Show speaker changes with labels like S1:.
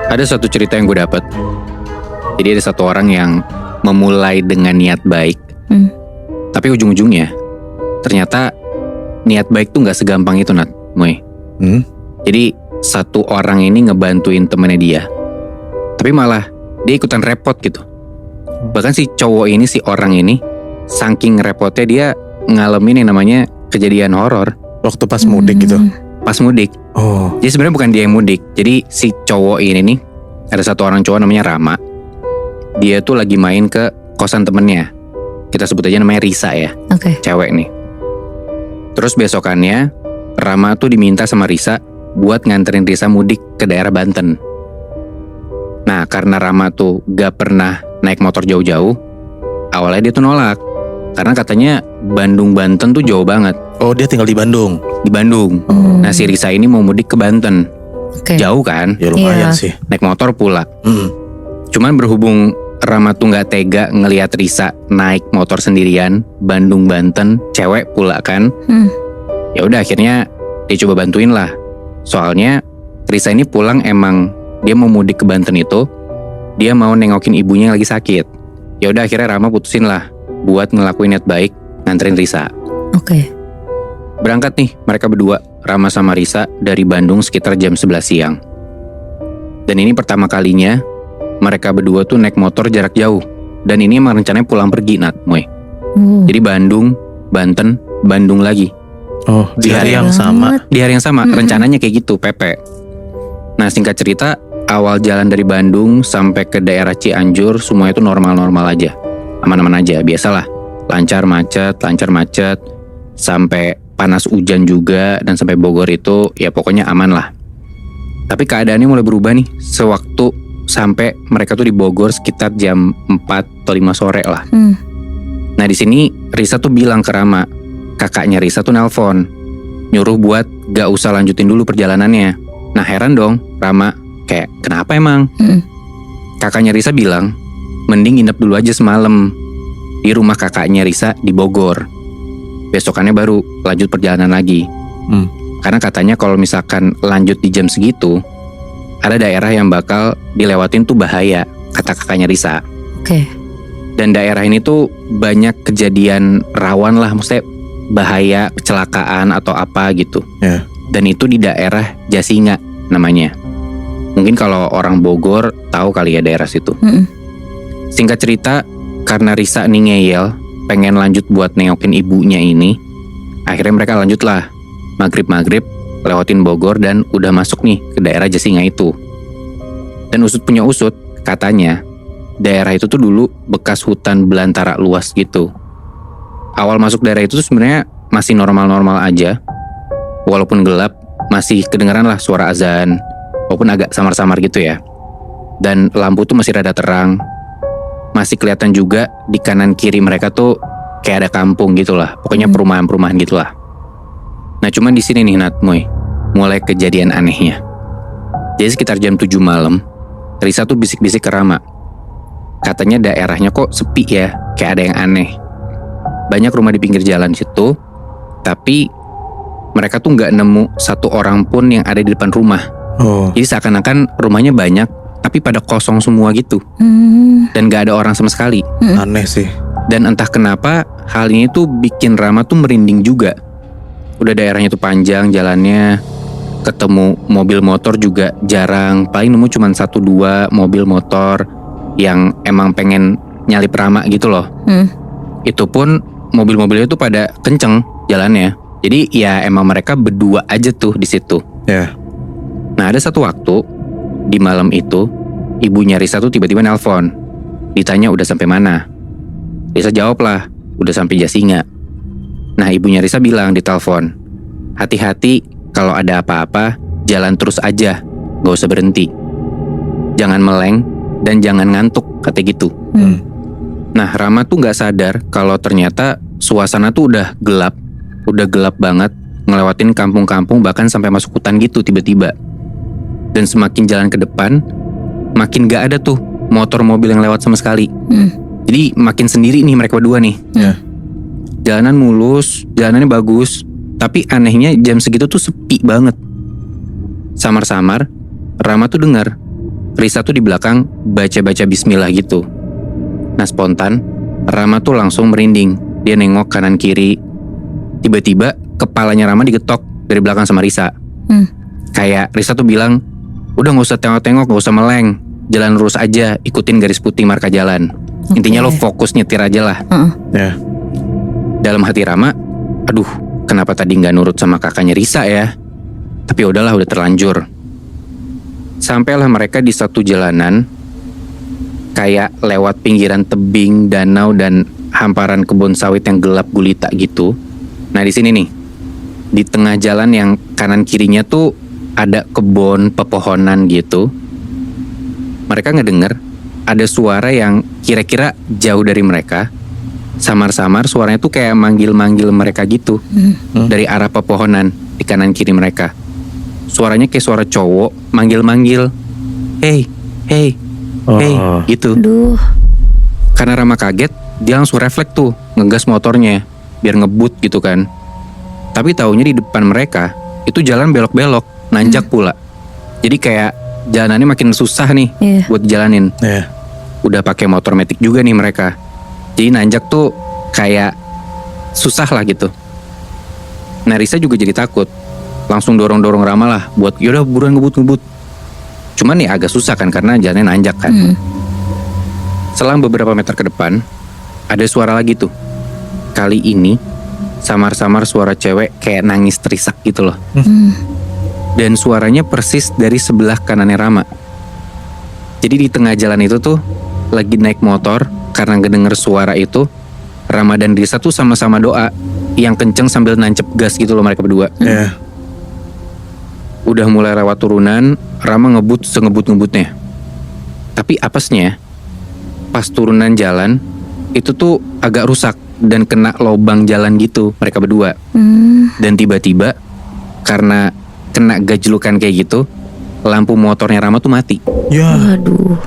S1: Ada satu cerita yang gue dapat. Jadi ada satu orang yang memulai dengan niat baik, tapi ujung-ujungnya ternyata niat baik tuh nggak segampang itu, Nat, Moy. Jadi satu orang ini ngebantuin temennya dia, tapi malah dia ikutan repot gitu. Bahkan si cowok ini, si orang ini, saking repotnya dia ngalamin yang namanya kejadian horor.
S2: Waktu pas mudik gitu.
S1: Pas mudik.
S2: Oh.
S1: Jadi sebenarnya bukan dia yang mudik. Jadi si cowok ini nih, ada satu orang cowok namanya Rama. Dia tuh lagi main ke kosan temennya. Kita sebut aja namanya Risa ya.
S3: Oke.
S1: Cewek nih. Terus besokannya Rama tuh diminta sama Risa buat nganterin Risa mudik ke daerah Banten. Nah, karena Rama tuh gak pernah naik motor jauh-jauh, awalnya dia tuh nolak. Karena katanya Bandung Banten tuh jauh banget.
S2: Oh, dia tinggal di Bandung.
S1: Di Bandung. Nah, si Risa ini mau mudik ke Banten.
S3: Oke.
S1: Jauh kan?
S2: Ya lumayan
S3: Iya.
S2: sih.
S1: Naik motor pula.
S2: Hmm.
S1: Cuman berhubung Rama tuh gak tega ngelihat Risa naik motor sendirian, Bandung Banten, cewek pula kan. Ya udah akhirnya dia coba bantuin lah. Soalnya Risa ini pulang emang dia mau mudik ke Banten itu, dia mau nengokin ibunya yang lagi sakit. Ya udah akhirnya Rama putusin lah buat ngelakuin niat baik nganterin Risa.
S3: Oke.
S1: Berangkat nih mereka berdua, Rama sama Risa, dari Bandung sekitar jam 11 siang. Dan ini pertama kalinya mereka berdua tuh naik motor jarak jauh. Dan ini emang rencananya pulang pergi, Nat, Moy. Jadi Bandung, Banten, Bandung lagi.
S2: Oh, di hari yang sama.
S1: Di hari yang sama, rencananya kayak gitu, Pepe. Nah, singkat cerita, awal jalan dari Bandung sampai ke daerah Cianjur, semua itu normal-normal aja. Aman-aman aja, biasalah. Lancar macet, sampai panas hujan juga, dan sampai Bogor itu ya pokoknya aman lah. Tapi keadaannya mulai berubah nih, sewaktu sampai mereka tuh di Bogor sekitar jam 4 atau 5 sore lah. Nah di sini Risa tuh bilang ke Rama, kakaknya Risa tuh nelpon, nyuruh buat gak usah lanjutin dulu perjalanannya. Nah heran dong Rama, kayak kenapa emang? Kakaknya Risa bilang, mending nginep dulu aja semalam di rumah kakaknya Risa di Bogor. Besokannya baru lanjut perjalanan lagi. Karena katanya kalau misalkan lanjut di jam segitu, ada daerah yang bakal dilewatin tuh bahaya, kata kakaknya Risa.
S3: Oke.
S1: Dan daerah ini tuh banyak kejadian rawan lah, maksudnya bahaya, kecelakaan atau apa gitu.
S2: Ya.
S1: Dan itu di daerah Jasinga namanya. Mungkin kalau orang Bogor tahu kali ya daerah situ. Singkat cerita, karena Risa nih ngeyel, pengen lanjut buat nengokin ibunya ini, akhirnya mereka lanjut lah. Maghrib lewatin Bogor dan udah masuk nih ke daerah Jasinga itu. Dan usut punya usut, katanya daerah itu tuh dulu bekas hutan belantara luas gitu. Awal masuk daerah itu tuh sebenarnya masih normal-normal aja. Walaupun gelap, masih kedengeran lah suara azan, walaupun agak samar-samar gitu ya. Dan lampu tuh masih rada terang. Masih kelihatan juga di kanan kiri mereka tuh kayak ada kampung gitu lah. Pokoknya perumahan-perumahan gitu lah. Nah cuman di sini nih Nat, Moy, mulai kejadian anehnya. Jadi sekitar jam 7 malam, Risa tuh bisik-bisik ke Rama. Katanya daerahnya kok sepi ya, kayak ada yang aneh. Banyak rumah di pinggir jalan situ, tapi mereka tuh nggak nemu satu orang pun yang ada di depan rumah. Jadi seakan-akan rumahnya banyak, tapi pada kosong semua gitu. Dan nggak ada orang sama sekali.
S2: Aneh sih.
S1: Dan entah kenapa hal ini tuh bikin Rama tuh merinding juga. Udah daerahnya tuh panjang jalannya, ketemu mobil motor juga jarang, paling nemu cuma 1-2 mobil motor yang emang pengen nyalip Rama gitu loh. Itu pun mobil-mobilnya tuh pada kenceng jalannya. Jadi ya emang mereka berdua aja tuh di situ.
S2: Ya.
S1: Nah ada satu waktu di malam itu, ibunya Risa tuh tiba-tiba nelpon. Ditanya udah sampai mana. Risa jawab lah, udah sampai Jasinga. Nah ibunya Risa bilang di telepon, hati-hati kalau ada apa-apa, jalan terus aja, gak usah berhenti. Jangan meleng dan jangan ngantuk, kata gitu. Nah Rama tuh gak sadar kalau ternyata suasana tuh udah gelap banget, ngelewatin kampung-kampung bahkan sampai masuk hutan gitu tiba-tiba. Dan semakin jalan ke depan, makin gak ada tuh motor mobil yang lewat sama sekali. Jadi makin sendiri nih mereka berdua nih. Jalanan mulus, jalanannya bagus, tapi anehnya jam segitu tuh sepi banget. Samar-samar, Rama tuh dengar Risa tuh di belakang baca-baca bismillah gitu. Nah spontan, Rama tuh langsung merinding. Dia nengok kanan kiri. Tiba-tiba kepalanya Rama digetok dari belakang sama Risa. Kayak Risa tuh bilang, udah gak usah tengok-tengok, gak usah meleng. Jalan lurus aja, ikutin garis putih marka jalan. Intinya lo fokus nyetir aja lah.
S2: Ya.
S1: Dalam hati Rama, aduh kenapa tadi gak nurut sama kakaknya Risa ya. Tapi udahlah, udah terlanjur. Sampailah mereka di satu jalanan, kayak lewat pinggiran tebing, danau, dan hamparan kebun sawit yang gelap gulita gitu. Nah di sini nih, di tengah jalan yang kanan kirinya tuh ada kebun pepohonan gitu. Mereka ngedenger ada suara yang kira-kira jauh dari mereka. Samar-samar suaranya tuh kayak manggil-manggil mereka gitu. Dari arah pepohonan di kanan kiri mereka. Suaranya kayak suara cowok manggil-manggil. Hey, hey, hey, gitu.
S3: Duh.
S1: Karena Rama kaget, dia langsung refleks tuh ngegas motornya biar ngebut gitu kan. Tapi taunya di depan mereka itu jalan belok-belok, nanjak pula. Jadi kayak jalanannya makin susah nih buat dijalanin. Udah pakai motor metik juga nih mereka. Jadi nanjak tuh kayak susah lah gitu. Nah Risa juga jadi takut. Langsung dorong-dorong Rama lah buat yaudah buruan ngebut. Cuman nih agak susah kan karena jalannya nanjak kan. Selang beberapa meter ke depan, ada suara lagi tuh. Kali ini samar-samar suara cewek kayak nangis terisak gitu loh. Dan suaranya persis dari sebelah kanannya Rama. Jadi di tengah jalan itu tuh lagi naik motor, karena ngedenger suara itu, Rama dan Risa tuh sama-sama doa yang kenceng sambil nancep gas gitu loh mereka berdua. Udah mulai lewat turunan, Rama ngebut sengebut-ngebutnya. Tapi apesnya, pas turunan jalan itu tuh agak rusak dan kena lobang jalan gitu mereka berdua. Dan tiba-tiba karena kena gajlukan kayak gitu, lampu motornya Rama tuh mati.
S2: Ya.
S3: Waduh.